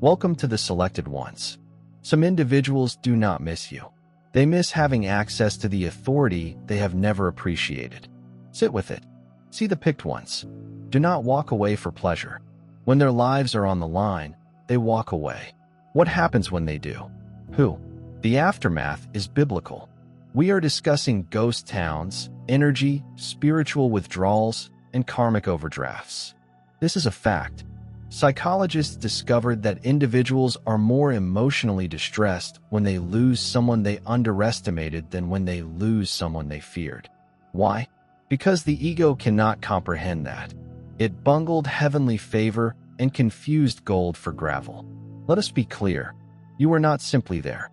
Welcome to the selected ones. Some individuals do not miss you. They miss having access to the authority they have never appreciated. Sit with it. See the picked ones. Do not walk away for pleasure. When their lives are on the line, they walk away. What happens when they do? Who? The aftermath is biblical. We are discussing ghost towns, energy, spiritual withdrawals, and karmic overdrafts. This is a fact. Psychologists discovered that individuals are more emotionally distressed when they lose someone they underestimated than when they lose someone they feared. Why? Because the ego cannot comprehend that. It bungled heavenly favor and confused gold for gravel. Let us be clear. You were not simply there.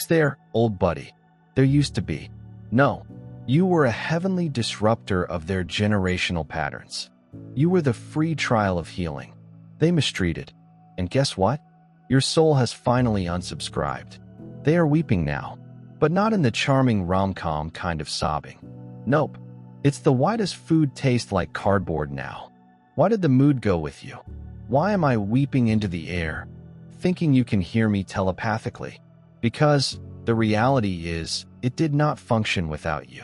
There, old buddy. There used to be. No, you were a heavenly disruptor of their generational patterns. You were the free trial of healing. They mistreated. And guess what? Your soul has finally unsubscribed. They are weeping now, but not in the charming rom-com kind of sobbing. Nope. It's the why does food taste like cardboard now? Why did the mood go with you? Why am I weeping into the air, thinking you can hear me telepathically? Because the reality is, it did not function without you.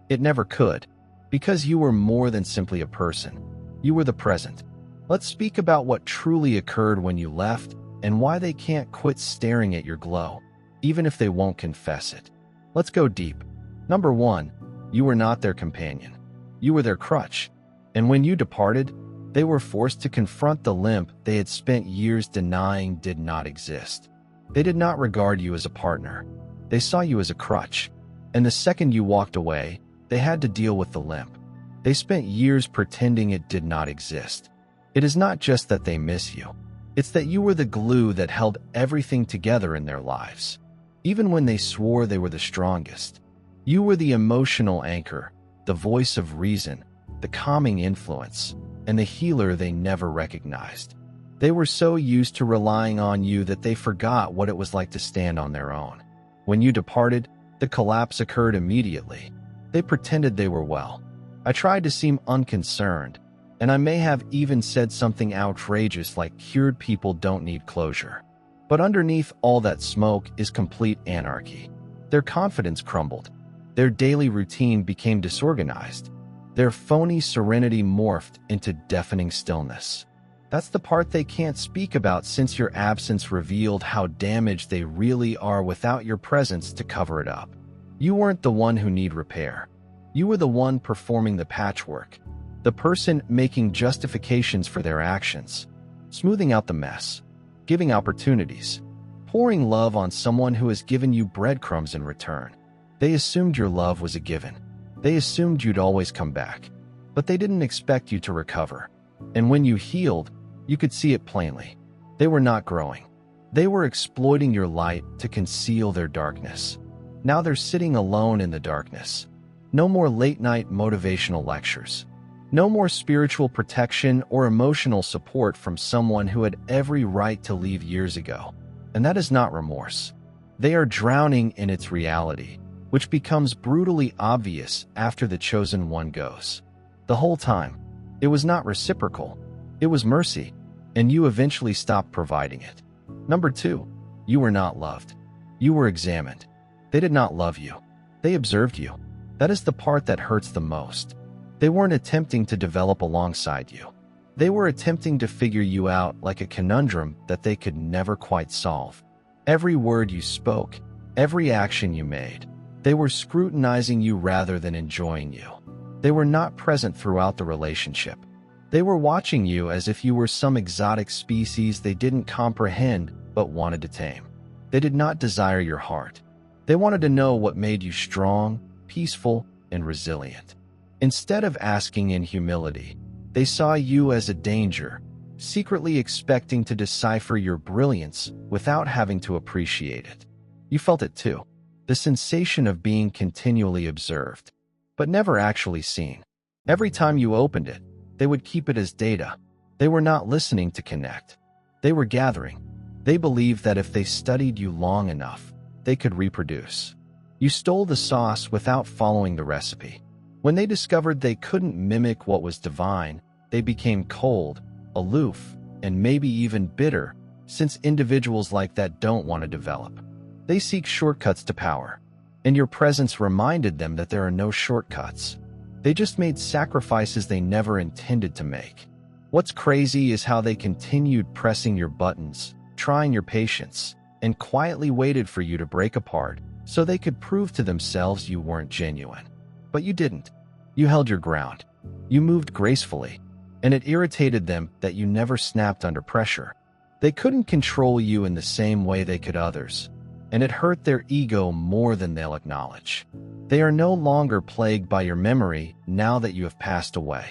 It never could. Because you were more than simply a person. You were the present. Let's speak about what truly occurred when you left and why they can't quit staring at your glow, even if they won't confess it. Let's go deep. Number 1, you were not their companion. You were their crutch. And when you departed, they were forced to confront the limp they had spent years denying did not exist. They did not regard you as a partner. They saw you as a crutch. And the second you walked away, they had to deal with the limp. They spent years pretending it did not exist. It is not just that they miss you. It's that you were the glue that held everything together in their lives. Even when they swore they were the strongest. You were the emotional anchor, the voice of reason, the calming influence, and the healer they never recognized. They were so used to relying on you that they forgot what it was like to stand on their own. When you departed, the collapse occurred immediately. They pretended they were well. I tried to seem unconcerned, and I may have even said something outrageous like cured people don't need closure. But underneath all that smoke is complete anarchy. Their confidence crumbled. Their daily routine became disorganized. Their phony serenity morphed into deafening stillness. That's the part they can't speak about since your absence revealed how damaged they really are without your presence to cover it up. You weren't the one who needed repair. You were the one performing the patchwork. The person making justifications for their actions, smoothing out the mess, giving opportunities, pouring love on someone who has given you breadcrumbs in return. They assumed your love was a given. They assumed you'd always come back, but they didn't expect you to recover. And when you healed, you could see it plainly. They were not growing. They were exploiting your light to conceal their darkness. Now they're sitting alone in the darkness. No more late-night motivational lectures. No more spiritual protection or emotional support from someone who had every right to leave years ago. And that is not remorse. They are drowning in its reality, which becomes brutally obvious after the chosen one goes. The whole time, it was not reciprocal. It was mercy, and you eventually stopped providing it. Number 2, you were not loved. You were examined. They did not love you. They observed you. That is the part that hurts the most. They weren't attempting to develop alongside you. They were attempting to figure you out like a conundrum that they could never quite solve. Every word you spoke, every action you made, they were scrutinizing you rather than enjoying you. They were not present throughout the relationship. They were watching you as if you were some exotic species they didn't comprehend but wanted to tame. They did not desire your heart. They wanted to know what made you strong, peaceful, and resilient. Instead of asking in humility, they saw you as a danger, secretly expecting to decipher your brilliance without having to appreciate it. You felt it too, the sensation of being continually observed, but never actually seen. Every time you opened it, they would keep it as data. They were not listening to connect. They were gathering. They believed that if they studied you long enough, they could reproduce. You stole the sauce without following the recipe. When they discovered they couldn't mimic what was divine, they became cold, aloof, and maybe even bitter, since individuals like that don't want to develop. They seek shortcuts to power, and your presence reminded them that there are no shortcuts. They just made sacrifices they never intended to make. What's crazy is how they continued pressing your buttons, trying your patience, and quietly waited for you to break apart so they could prove to themselves you weren't genuine. But you didn't. You held your ground. You moved gracefully, and it irritated them that you never snapped under pressure. They couldn't control you in the same way they could others, and it hurt their ego more than they'll acknowledge. They are no longer plagued by your memory now that you have passed away.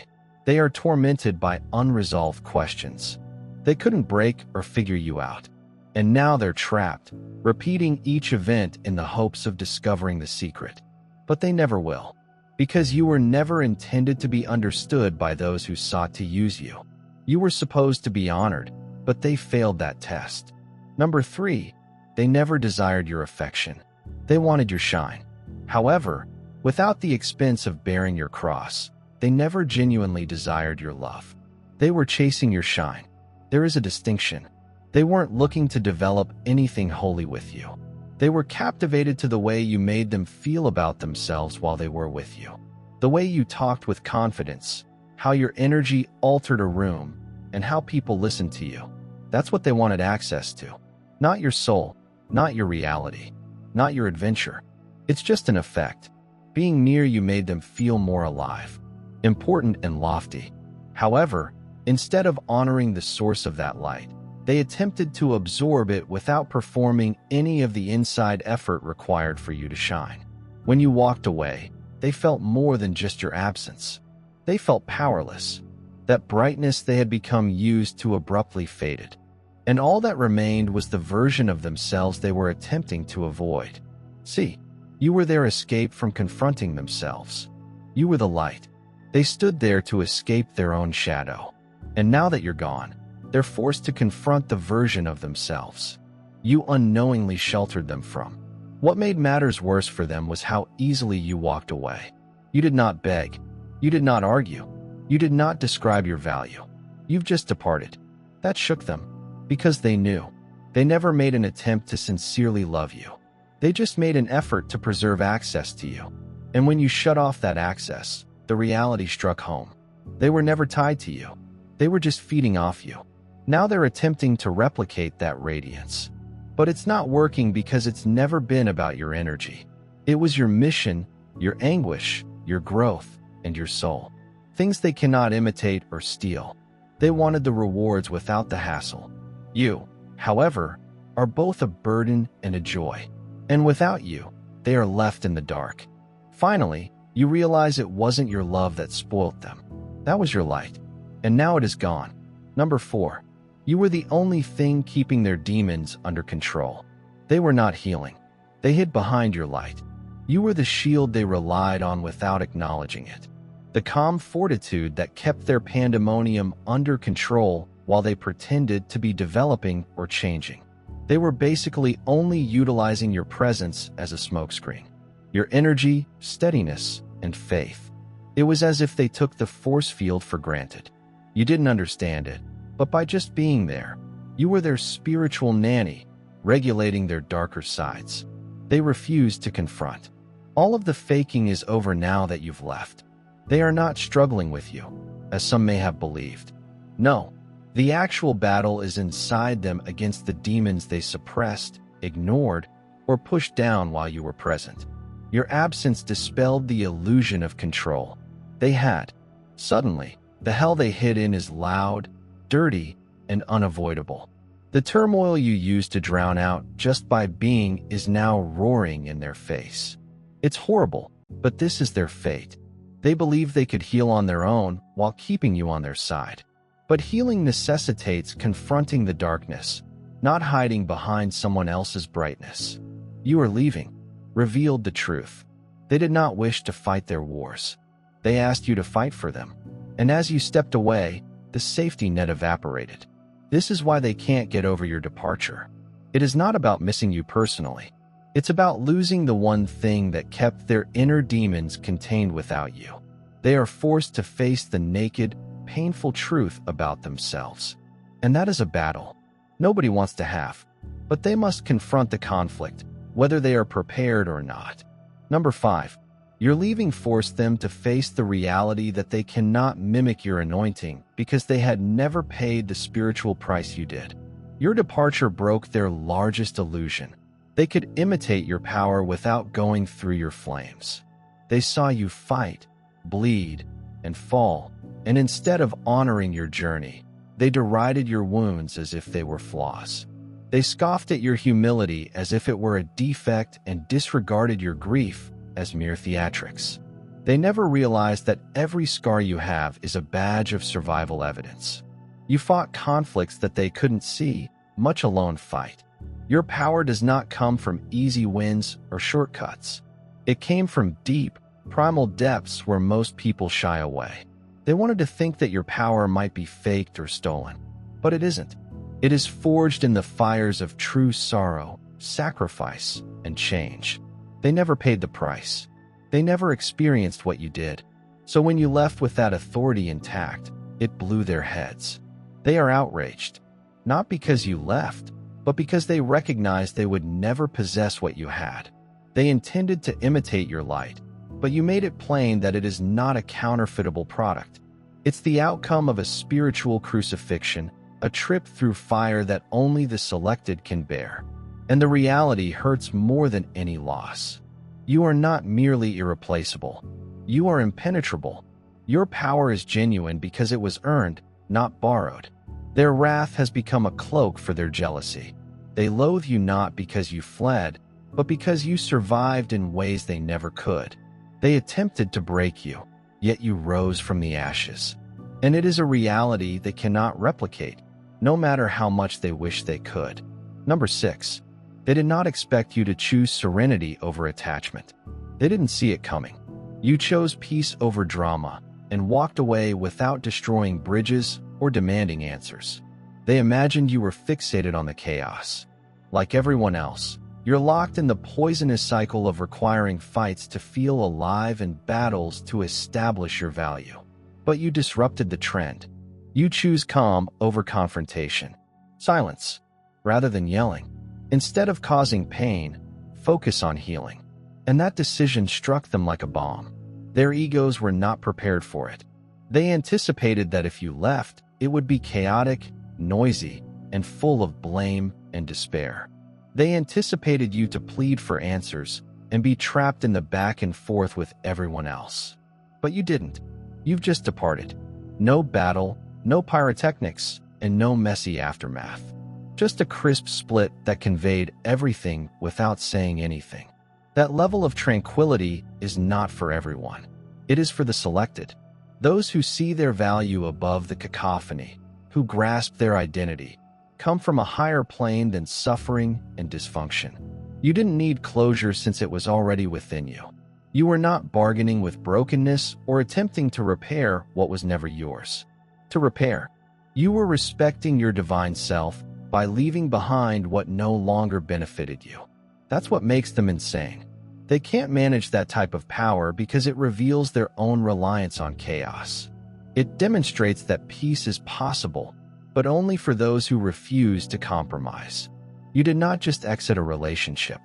They are tormented by unresolved questions. They couldn't break or figure you out, and now they're trapped, repeating each event in the hopes of discovering the secret. But they never will, because you were never intended to be understood by those who sought to use you. You were supposed to be honored, but they failed that test. Number 3, they never desired your affection. They wanted your shine. However, without the expense of bearing your cross, they never genuinely desired your love. They were chasing your shine. There is a distinction. They weren't looking to develop anything holy with you. They were captivated to the way you made them feel about themselves while they were with you. The way you talked with confidence, how your energy altered a room, and how people listened to you. That's what they wanted access to. Not your soul, not your reality, not your adventure. It's just an effect. Being near you made them feel more alive, important and lofty. However, instead of honoring the source of that light, they attempted to absorb it without performing any of the inside effort required for you to shine. When you walked away, they felt more than just your absence. They felt powerless. That brightness they had become used to abruptly faded, and all that remained was the version of themselves they were attempting to avoid. See, you were their escape from confronting themselves. You were the light. They stood there to escape their own shadow. And now that you're gone, they're forced to confront the version of themselves you unknowingly sheltered them from. What made matters worse for them was how easily you walked away. You did not beg. You did not argue. You did not describe your value. You've just departed. That shook them, because they knew. They never made an attempt to sincerely love you. They just made an effort to preserve access to you. And when you shut off that access, the reality struck home. They were never tied to you. They were just feeding off you. Now they're attempting to replicate that radiance. But it's not working because it's never been about your energy. It was your mission, your anguish, your growth, and your soul. Things they cannot imitate or steal. They wanted the rewards without the hassle. You, however, are both a burden and a joy. And without you, they are left in the dark. Finally, you realize it wasn't your love that spoilt them. That was your light. And now it is gone. Number 4. You were the only thing keeping their demons under control. They were not healing. They hid behind your light. You were the shield they relied on without acknowledging it. The calm fortitude that kept their pandemonium under control while they pretended to be developing or changing. They were basically only utilizing your presence as a smokescreen. Your energy, steadiness, and faith. It was as if they took the force field for granted. You didn't understand it, but by just being there, you were their spiritual nanny, regulating their darker sides. They refused to confront. All of the faking is over now that you've left. They are not struggling with you, as some may have believed. No, the actual battle is inside them against the demons they suppressed, ignored, or pushed down while you were present. Your absence dispelled the illusion of control they had. Suddenly, the hell they hid in is loud, dirty, and unavoidable. The turmoil you used to drown out just by being is now roaring in their face. It's horrible, but this is their fate. They believe they could heal on their own while keeping you on their side. But healing necessitates confronting the darkness, not hiding behind someone else's brightness. You are leaving, revealed the truth. They did not wish to fight their wars. They asked you to fight for them. And as you stepped away, the safety net evaporated. This is why they can't get over your departure. It is not about missing you personally. It's about losing the one thing that kept their inner demons contained without you. They are forced to face the naked, painful truth about themselves. And that is a battle. nobody wants to have, but they must confront the conflict, whether they are prepared or not. Number 5. Your leaving forced them to face the reality that they cannot mimic your anointing because they had never paid the spiritual price you did. Your departure broke their largest illusion. They could imitate your power without going through your flames. They saw you fight, bleed, and fall, and instead of honoring your journey, they derided your wounds as if they were flaws. They scoffed at your humility as if it were a defect and disregarded your grief as mere theatrics. They never realized that every scar you have is a badge of survival evidence. You fought conflicts that they couldn't see, much alone fight. Your power does not come from easy wins or shortcuts. It came from deep, primal depths where most people shy away. They wanted to think that your power might be faked or stolen, but it isn't. It is forged in the fires of true sorrow, sacrifice, and change. They never paid the price. They never experienced what you did. So when you left with that authority intact, it blew their heads. They are outraged, not because you left, but because they recognized they would never possess what you had. They intended to imitate your light, but you made it plain that it is not a counterfeitable product. It's the outcome of a spiritual crucifixion, a trip through fire that only the selected can bear. And the reality hurts more than any loss. You are not merely irreplaceable. You are impenetrable. Your power is genuine because it was earned, not borrowed. Their wrath has become a cloak for their jealousy. They loathe you not because you fled, but because you survived in ways they never could. They attempted to break you, yet you rose from the ashes. And it is a reality they cannot replicate, no matter how much they wish they could. Number 6. They did not expect you to choose serenity over attachment. They didn't see it coming. You chose peace over drama and walked away without destroying bridges or demanding answers. They imagined you were fixated on the chaos. Like everyone else, you're locked in the poisonous cycle of requiring fights to feel alive and battles to establish your value. But you disrupted the trend. You choose calm over confrontation. Silence, rather than yelling. Instead of causing pain, focus on healing. And that decision struck them like a bomb. Their egos were not prepared for it. They anticipated that if you left, it would be chaotic, noisy, and full of blame and despair. They anticipated you to plead for answers and be trapped in the back and forth with everyone else. But you didn't. You've just departed. No battle, no pyrotechnics, and no messy aftermath. Just a crisp split that conveyed everything without saying anything. That level of tranquility is not for everyone. It is for the selected. Those who see their value above the cacophony, who grasp their identity, come from a higher plane than suffering and dysfunction. You didn't need closure since it was already within you. You were not bargaining with brokenness or attempting to repair what was never yours. To repair, you were respecting your divine self by leaving behind what no longer benefited you. That's what makes them insane. They can't manage that type of power because it reveals their own reliance on chaos. It demonstrates that peace is possible, but only for those who refuse to compromise. You did not just exit a relationship.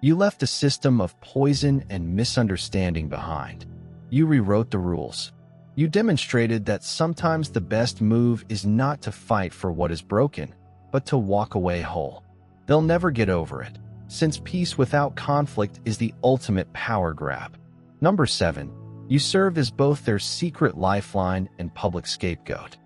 You left a system of poison and misunderstanding behind. You rewrote the rules. You demonstrated that sometimes the best move is not to fight for what is broken, but to walk away whole. They'll never get over it, since peace without conflict is the ultimate power grab. Number 7. You served as both their secret lifeline and public scapegoat.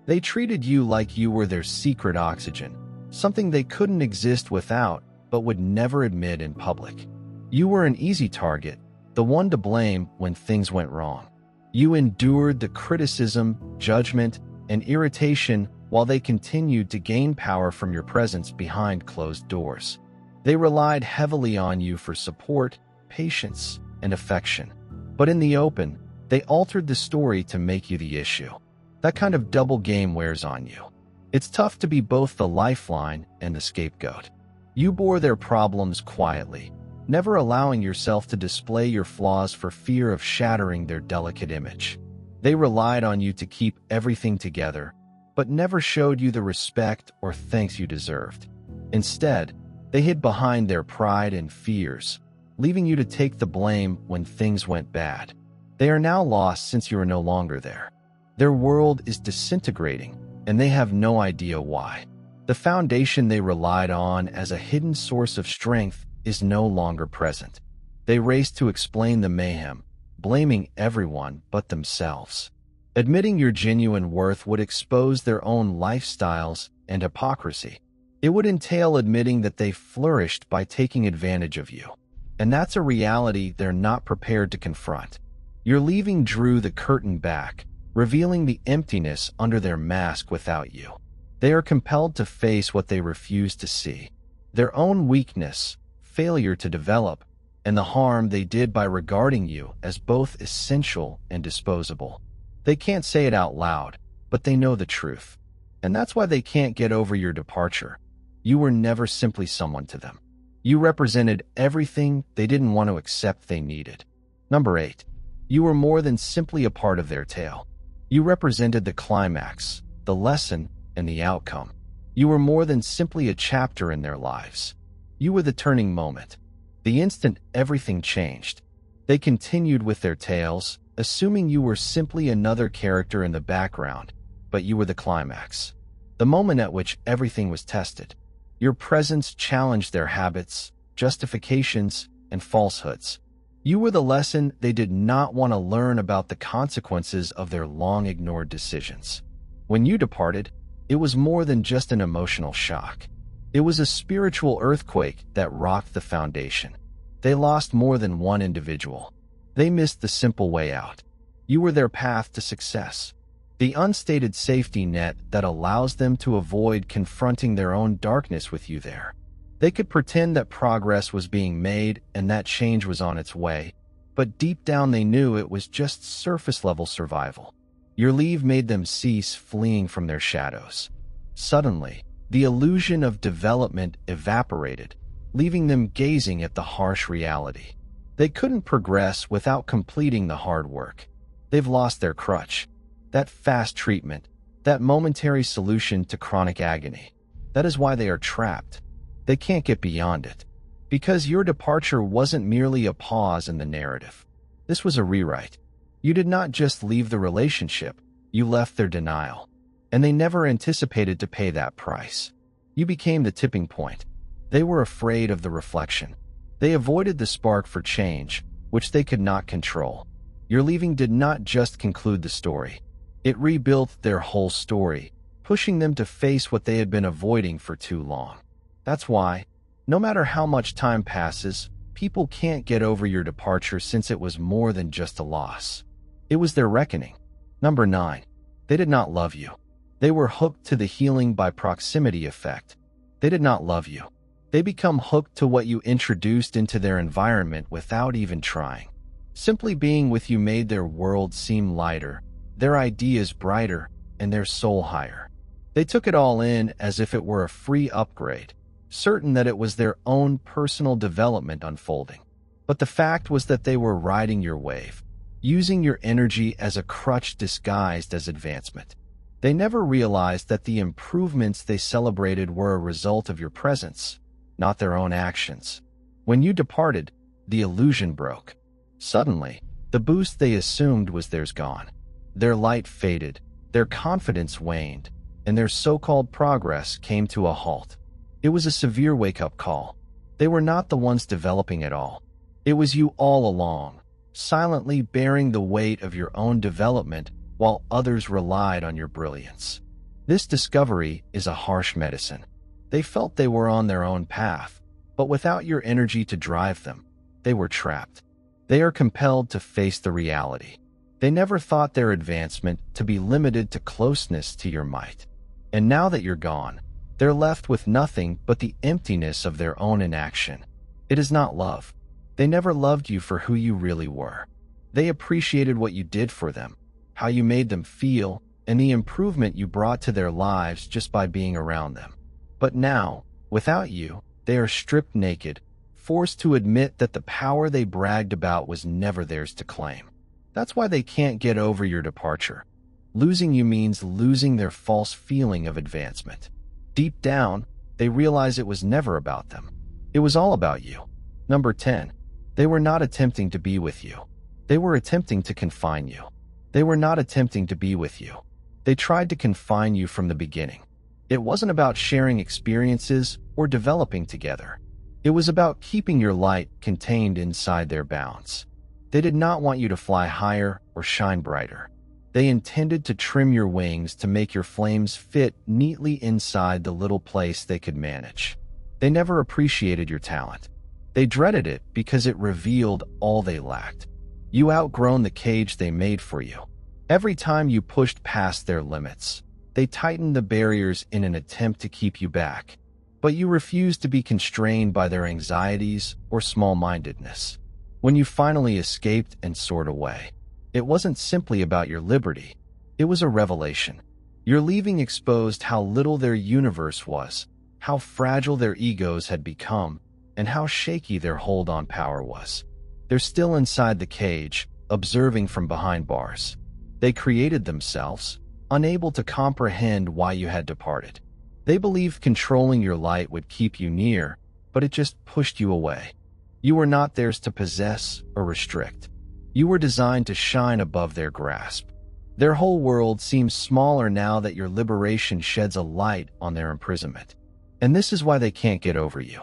They treated you like you were their secret oxygen, something they couldn't exist without but would never admit in public. You were an easy target, the one to blame when things went wrong. You endured the criticism, judgment, and irritation while they continued to gain power from your presence behind closed doors. They relied heavily on you for support, patience, and affection. But in the open, they altered the story to make you the issue. That kind of double game wears on you. It's tough to be both the lifeline and the scapegoat. You bore their problems quietly, never allowing yourself to display your flaws for fear of shattering their delicate image. They relied on you to keep everything together, but never showed you the respect or thanks you deserved. Instead, they hid behind their pride and fears, leaving you to take the blame when things went bad. They are now lost since you are no longer there. Their world is disintegrating, and they have no idea why. The foundation they relied on as a hidden source of strength is no longer present. They race to explain the mayhem, blaming everyone but themselves. Admitting your genuine worth would expose their own lifestyles and hypocrisy. It would entail admitting that they flourished by taking advantage of you. And that's a reality they're not prepared to confront. Your leaving drew the curtain back, revealing the emptiness under their mask without you. They are compelled to face what they refuse to see: their own weakness, failure to develop, and the harm they did by regarding you as both essential and disposable. They can't say it out loud, but they know the truth. And that's why they can't get over your departure. You were never simply someone to them. You represented everything they didn't want to accept they needed. Number 8. You were more than simply a part of their tale. You represented the climax, the lesson, and the outcome. You were more than simply a chapter in their lives. You were the turning moment. The instant everything changed. They continued with their tales, assuming you were simply another character in the background, but you were the climax. The moment at which everything was tested. Your presence challenged their habits, justifications, and falsehoods. You were the lesson they did not want to learn about the consequences of their long-ignored decisions. When you departed, it was more than just an emotional shock. It was a spiritual earthquake that rocked the foundation. They lost more than one individual. They missed the simple way out. You were their path to success. The unstated safety net that allows them to avoid confronting their own darkness with you there. They could pretend that progress was being made and that change was on its way, but deep down they knew it was just surface-level survival. Your leave made them cease fleeing from their shadows. Suddenly, the illusion of development evaporated, leaving them gazing at the harsh reality. They couldn't progress without completing the hard work. They've lost their crutch. That fast treatment, that momentary solution to chronic agony. That is why they are trapped. They can't get beyond it. Because your departure wasn't merely a pause in the narrative. This was a rewrite. You did not just leave the relationship, you left their denial. And they never anticipated to pay that price. You became the tipping point. They were afraid of the reflection. They avoided the spark for change, which they could not control. Your leaving did not just conclude the story. It rebuilt their whole story, pushing them to face what they had been avoiding for too long. That's why, no matter how much time passes, people can't get over your departure since it was more than just a loss. It was their reckoning. Number 9. They did not love you. They were hooked to the healing by proximity effect. They did not love you. They become hooked to what you introduced into their environment without even trying. Simply being with you made their world seem lighter, their ideas brighter, and their soul higher. They took it all in as if it were a free upgrade, certain that it was their own personal development unfolding. But the fact was that they were riding your wave, using your energy as a crutch disguised as advancement. They never realized that the improvements they celebrated were a result of your presence, not their own actions. When you departed, the illusion broke. Suddenly, the boost they assumed was theirs gone. Their light faded, their confidence waned, and their so-called progress came to a halt. It was a severe wake-up call. They were not the ones developing at all. It was you all along, silently bearing the weight of your own development while others relied on your brilliance. This discovery is a harsh medicine. They felt they were on their own path, but without your energy to drive them, they were trapped. They are compelled to face the reality. They never thought their advancement to be limited to closeness to your might. And now that you're gone, they're left with nothing but the emptiness of their own inaction. It is not love. They never loved you for who you really were. They appreciated what you did for them, how you made them feel, and the improvement you brought to their lives just by being around them. But now, without you, they are stripped naked, forced to admit that the power they bragged about was never theirs to claim. That's why they can't get over your departure. Losing you means losing their false feeling of advancement. Deep down, they realize it was never about them. It was all about you. Number 10. They were not attempting to be with you. They were attempting to confine you. They were not attempting to be with you. They tried to confine you from the beginning. It wasn't about sharing experiences or developing together. It was about keeping your light contained inside their bounds. They did not want you to fly higher or shine brighter. They intended to trim your wings to make your flames fit neatly inside the little place they could manage. They never appreciated your talent. They dreaded it because it revealed all they lacked. You outgrown the cage they made for you. Every time you pushed past their limits, they tightened the barriers in an attempt to keep you back. But you refused to be constrained by their anxieties or small-mindedness. When you finally escaped and soared away, it wasn't simply about your liberty. It was a revelation. Your leaving exposed how little their universe was, how fragile their egos had become, and how shaky their hold on power was. They're still inside the cage, observing from behind bars. They created themselves, unable to comprehend why you had departed. They believed controlling your light would keep you near, but it just pushed you away. You were not theirs to possess or restrict. You were designed to shine above their grasp. Their whole world seems smaller now that your liberation sheds a light on their imprisonment. And this is why they can't get over you.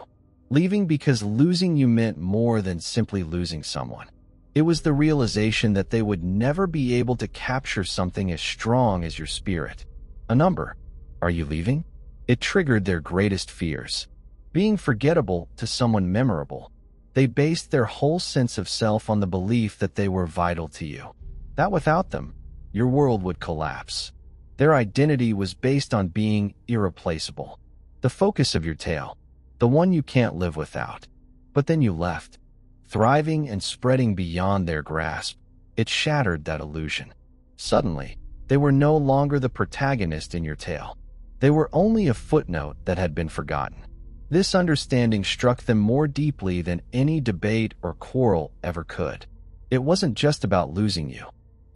Leaving because losing you meant more than simply losing someone. It was the realization that they would never be able to capture something as strong as your spirit. A number. Are you leaving? It triggered their greatest fears. Being forgettable to someone memorable. They based their whole sense of self on the belief that they were vital to you. That without them, your world would collapse. Their identity was based on being irreplaceable. The focus of your tale. The one you can't live without. But then you left. Thriving and spreading beyond their grasp. It shattered that illusion. Suddenly, they were no longer the protagonist in your tale. They were only a footnote that had been forgotten. This understanding struck them more deeply than any debate or quarrel ever could. It wasn't just about losing you.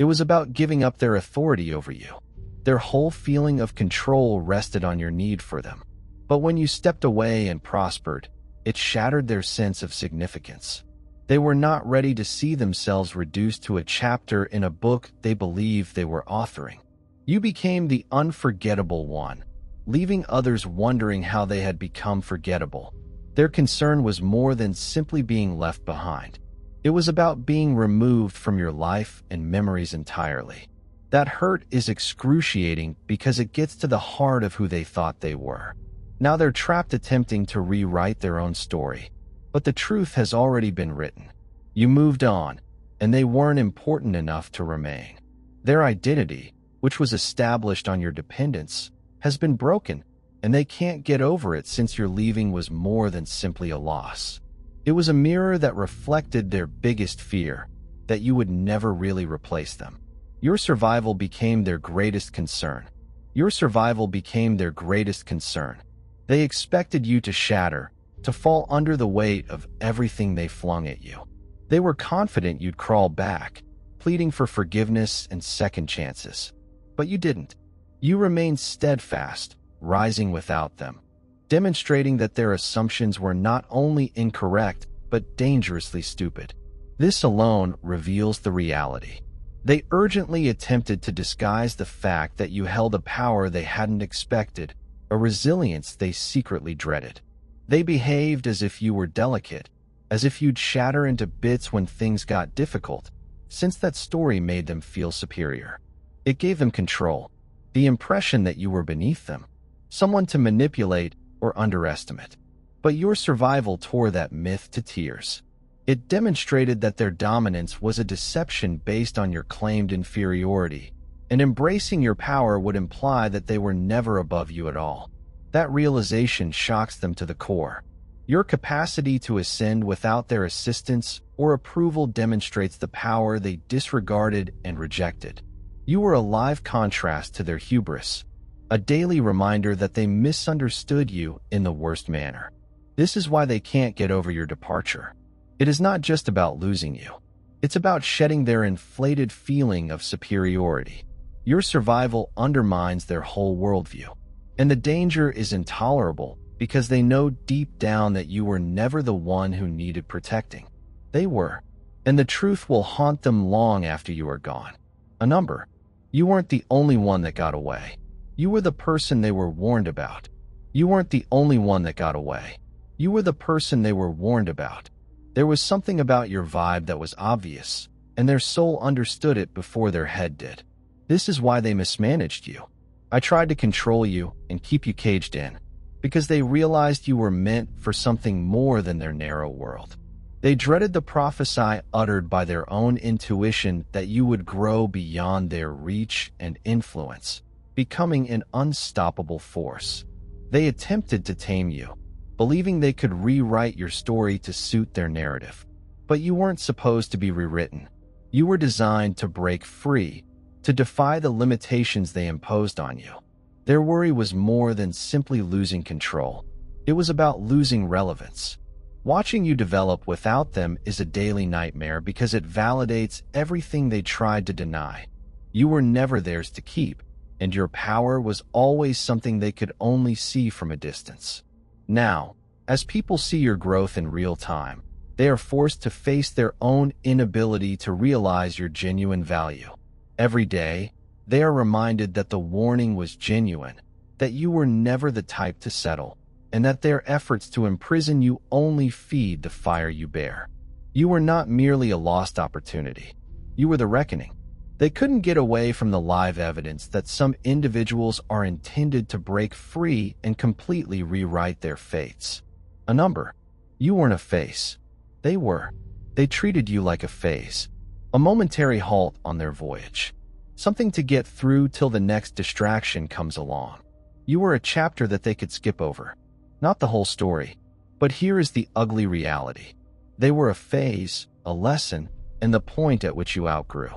It was about giving up their authority over you. Their whole feeling of control rested on your need for them. But when you stepped away and prospered, it shattered their sense of significance. They were not ready to see themselves reduced to a chapter in a book they believed they were authoring. You became the unforgettable one, leaving others wondering how they had become forgettable. Their concern was more than simply being left behind. It was about being removed from your life and memories entirely. That hurt is excruciating because it gets to the heart of who they thought they were. Now they're trapped attempting to rewrite their own story. But the truth has already been written. You moved on, and they weren't important enough to remain. Their identity, which was established on your dependence, has been broken, and they can't get over it since your leaving was more than simply a loss. It was a mirror that reflected their biggest fear, that you would never really replace them. Your survival became their greatest concern. Your survival became their greatest concern. They expected you to shatter, to fall under the weight of everything they flung at you. They were confident you'd crawl back, pleading for forgiveness and second chances. But you didn't. You remained steadfast, rising without them, demonstrating that their assumptions were not only incorrect, but dangerously stupid. This alone reveals the reality. They urgently attempted to disguise the fact that you held a power they hadn't expected, a resilience they secretly dreaded. They behaved as if you were delicate, as if you'd shatter into bits when things got difficult, since that story made them feel superior. It gave them control, the impression that you were beneath them, someone to manipulate or underestimate. But your survival tore that myth to tears. It demonstrated that their dominance was a deception based on your claimed inferiority, and embracing your power would imply that they were never above you at all. That realization shocks them to the core. Your capacity to ascend without their assistance or approval demonstrates the power they disregarded and rejected. You were a live contrast to their hubris, a daily reminder that they misunderstood you in the worst manner. This is why they can't get over your departure. It is not just about losing you. It's about shedding their inflated feeling of superiority. Your survival undermines their whole worldview. And the danger is intolerable because they know deep down that you were never the one who needed protecting. They were. And the truth will haunt them long after you are gone. A number. You weren't the only one that got away. You were the person they were warned about. You weren't the only one that got away. You were the person they were warned about. There was something about your vibe that was obvious, and their soul understood it before their head did. This is why they mismanaged you. I tried to control you and keep you caged in, because they realized you were meant for something more than their narrow world. They dreaded the prophecy uttered by their own intuition that you would grow beyond their reach and influence, becoming an unstoppable force. They attempted to tame you, believing they could rewrite your story to suit their narrative. But you weren't supposed to be rewritten. You were designed to break free, to defy the limitations they imposed on you. Their worry was more than simply losing control. It was about losing relevance. Watching you develop without them is a daily nightmare because it validates everything they tried to deny. You were never theirs to keep, and your power was always something they could only see from a distance. Now, as people see your growth in real time, they are forced to face their own inability to realize your genuine value. Every day, they are reminded that the warning was genuine, that you were never the type to settle, and that their efforts to imprison you only feed the fire you bear. You were not merely a lost opportunity. You were the reckoning. They couldn't get away from the live evidence that some individuals are intended to break free and completely rewrite their fates. A number. You weren't a face. They were. They treated you like a phase, a momentary halt on their voyage, something to get through till the next distraction comes along. You were a chapter that they could skip over. Not the whole story. But here is the ugly reality. They were a phase, a lesson, and the point at which you outgrew.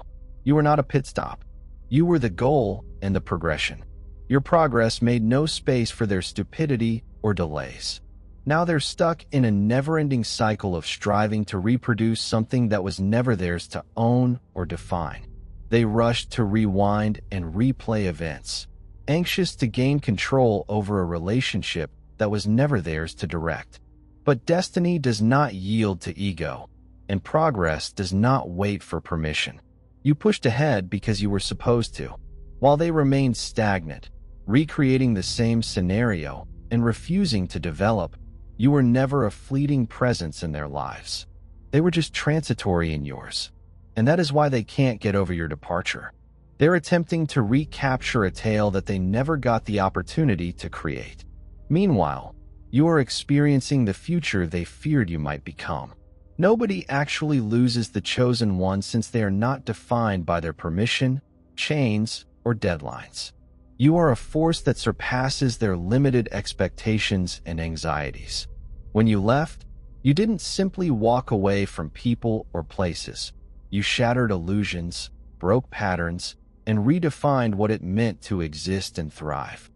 You were not a pit stop. You were the goal and the progression. Your progress made no space for their stupidity or delays. Now they're stuck in a never-ending cycle of striving to reproduce something that was never theirs to own or define. They rushed to rewind and replay events, anxious to gain control over a relationship that was never theirs to direct. But destiny does not yield to ego, and progress does not wait for permission. You pushed ahead because you were supposed to, while they remained stagnant, recreating the same scenario and refusing to develop. You were never a fleeting presence in their lives. They were just transitory in yours, and that is why they can't get over your departure. They're attempting to recapture a tale that they never got the opportunity to create. Meanwhile, you are experiencing the future they feared you might become. Nobody actually loses the chosen one since they are not defined by their permission, chains, or deadlines. You are a force that surpasses their limited expectations and anxieties. When you left, you didn't simply walk away from people or places. You shattered illusions, broke patterns, and redefined what it meant to exist and thrive.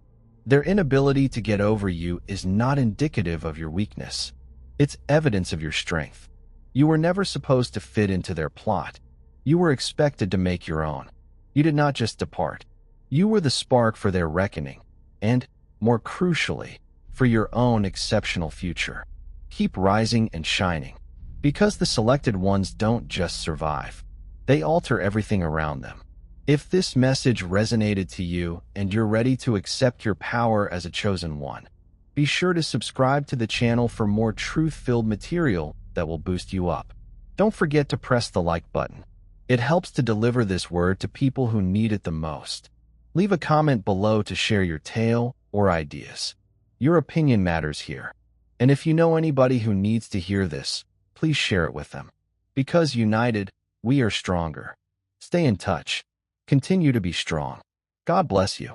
Their inability to get over you is not indicative of your weakness. It's evidence of your strength. You were never supposed to fit into their plot. You were expected to make your own. You did not just depart. You were the spark for their reckoning, and, more crucially, for your own exceptional future. Keep rising and shining, because the selected ones don't just survive. They alter everything around them. If this message resonated to you and you're ready to accept your power as a chosen one, be sure to subscribe to the channel for more truth-filled material that will boost you up. Don't forget to press the like button. It helps to deliver this word to people who need it the most. Leave a comment below to share your tale or ideas. Your opinion matters here. And if you know anybody who needs to hear this, please share it with them. Because united, we are stronger. Stay in touch. Continue to be strong. God bless you.